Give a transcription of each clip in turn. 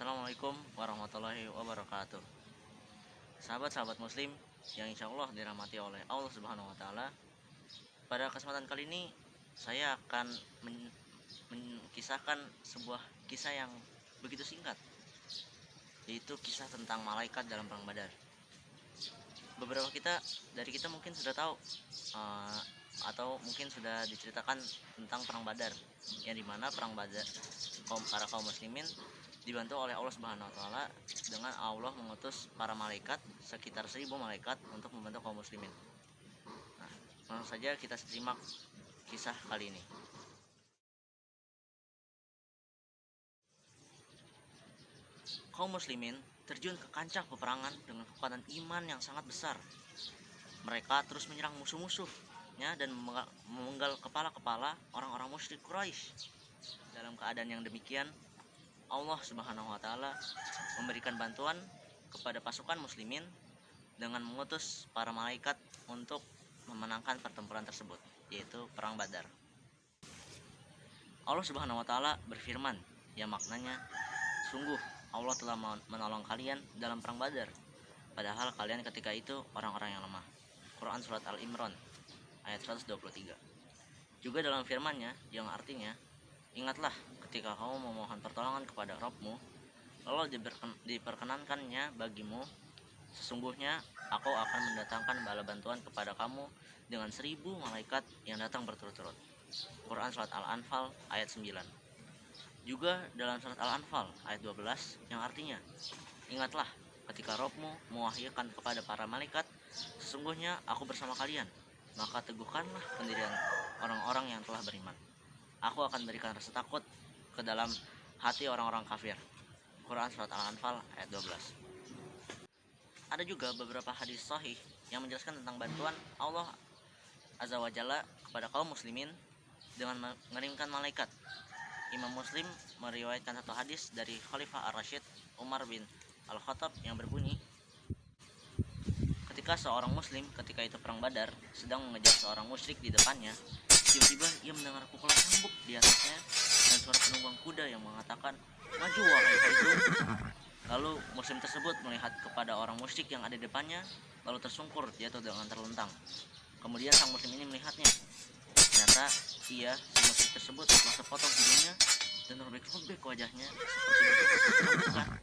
Assalamualaikum warahmatullahi wabarakatuh. Sahabat-sahabat muslim yang insya Allah dirahmati oleh Allah Subhanahu wa Ta'ala, pada kesempatan kali ini saya akan mengisahkan sebuah kisah yang begitu singkat, yaitu kisah tentang malaikat dalam perang Badar. Beberapa dari kita mungkin sudah tahu atau mungkin sudah diceritakan tentang perang Badar, yang dimana perang Badar para kaum muslimin dibantu oleh Allah Subhanahu wa Ta'ala dengan Allah mengutus para malaikat sekitar 1000 malaikat untuk membantu kaum muslimin. Nah, langsung saja kita simak kisah kali ini. Kaum muslimin terjun ke kancah peperangan dengan kekuatan iman yang sangat besar. Mereka terus menyerang musuh-musuhnya dan memenggal kepala-kepala orang-orang musyrik Quraisy. Dalam keadaan yang demikian, Allah Subhanahu wa Ta'ala memberikan bantuan kepada pasukan muslimin dengan mengutus para malaikat untuk memenangkan pertempuran tersebut, yaitu perang Badar. Allah Subhanahu wa Ta'ala berfirman, yang maknanya, sungguh Allah telah menolong kalian dalam perang Badar, padahal kalian ketika itu orang-orang yang lemah. Quran Surat Al-Imran ayat 123. Juga dalam firman-Nya yang artinya, ingatlah ketika kamu memohon pertolongan kepada Rabb-mu, lalu diperkenankannya bagimu, sesungguhnya aku akan mendatangkan bala bantuan kepada kamu dengan 1000 malaikat yang datang berturut-turut. Quran Surat Al-Anfal ayat 9. Juga dalam Surat Al-Anfal ayat 12 yang artinya, ingatlah ketika Rabb-mu mewahyukan kepada para malaikat, sesungguhnya aku bersama kalian, maka teguhkanlah pendirian orang-orang yang telah beriman. Aku akan berikan rasa takut ke dalam hati orang-orang kafir. Quran Surat Al-Anfal ayat 12. Ada juga beberapa hadis sahih yang menjelaskan tentang bantuan Allah Azza wa Jalla kepada kaum muslimin dengan mengirimkan malaikat. Imam Muslim meriwayatkan satu hadis dari Khalifah Ar-Rasyid Umar bin Al-Khattab yang berbunyi, ketika seorang muslim ketika itu perang Badar sedang mengejar seorang musyrik di depannya, tiba-tiba ia mendengar pukulan cambuk di atasnya dan suara penunggang kuda yang mengatakan, maju wahai Haizum. Lalu muslim tersebut melihat kepada orang musyrik yang ada di depannya, lalu tersungkur jatuh dengan terlentang. Kemudian sang muslim ini melihatnya. Ternyata si musyrik tersebut telah terpotong hidungnya dan robek-robek wajahnya seperti cambukan.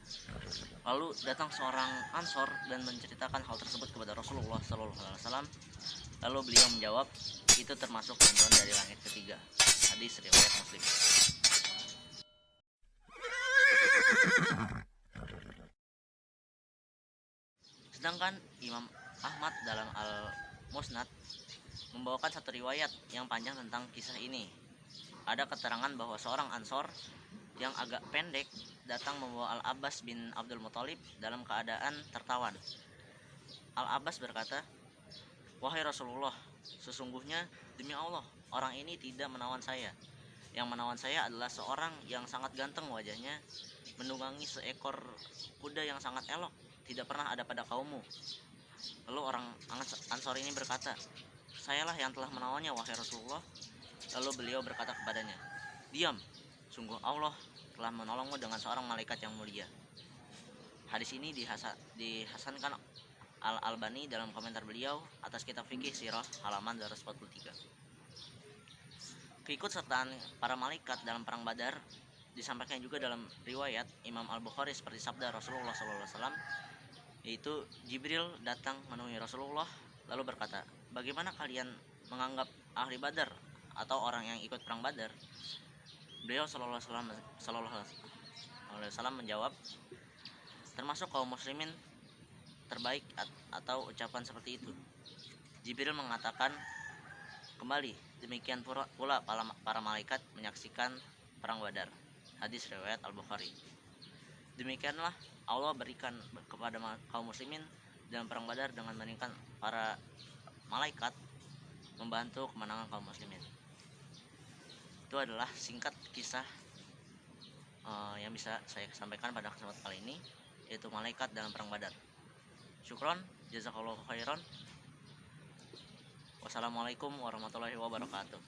Lalu datang seorang Ansor dan menceritakan hal tersebut kepada Rasulullah SAW. Lalu beliau menjawab, itu termasuk bantuan dari langit ketiga. Hadis riwayat Muslim. Sedangkan Imam Ahmad dalam Al-Musnad membawakan satu riwayat yang panjang tentang kisah ini. Ada keterangan bahwa seorang Ansor yang agak pendek datang membawa Al-Abbas bin Abdul Muthalib dalam keadaan tertawan. Al-Abbas berkata, wahai Rasulullah, sesungguhnya demi Allah, orang ini tidak menawan saya. Yang menawan saya adalah seorang yang sangat ganteng wajahnya, menunggangi seekor kuda yang sangat elok, tidak pernah ada pada kaummu. Lalu orang Ansor ini berkata, sayalah yang telah menawannya wahai Rasulullah. Lalu beliau berkata kepadanya, diam, sungguh Allah telah menolongmu dengan seorang malaikat yang mulia. Hadis ini dihasankan Al-Albani dalam komentar beliau atas kitab fikih sirah halaman 243. Keikutsertaan para malaikat dalam perang Badar disampaikan juga dalam riwayat Imam Al-Bukhari seperti sabda Rasulullah SAW, yaitu Jibril datang menemui Rasulullah lalu berkata, bagaimana kalian menganggap ahli Badar atau orang yang ikut perang Badar? Beliau sallallahu alaihi wasallam menjawab, termasuk kaum muslimin terbaik, atau ucapan seperti itu. Jibril mengatakan kembali, demikian pula para malaikat menyaksikan perang Badar. Hadis riwayat Al-Bukhari. Demikianlah Allah berikan kepada kaum muslimin dalam perang Badar dengan mengirimkan para malaikat membantu kemenangan kaum muslimin. Itu adalah singkat kisah yang bisa saya sampaikan pada kesempatan kali ini, yaitu malaikat dalam perang Badar. Syukron, jazakallahu khairan. Wassalamualaikum warahmatullahi wabarakatuh.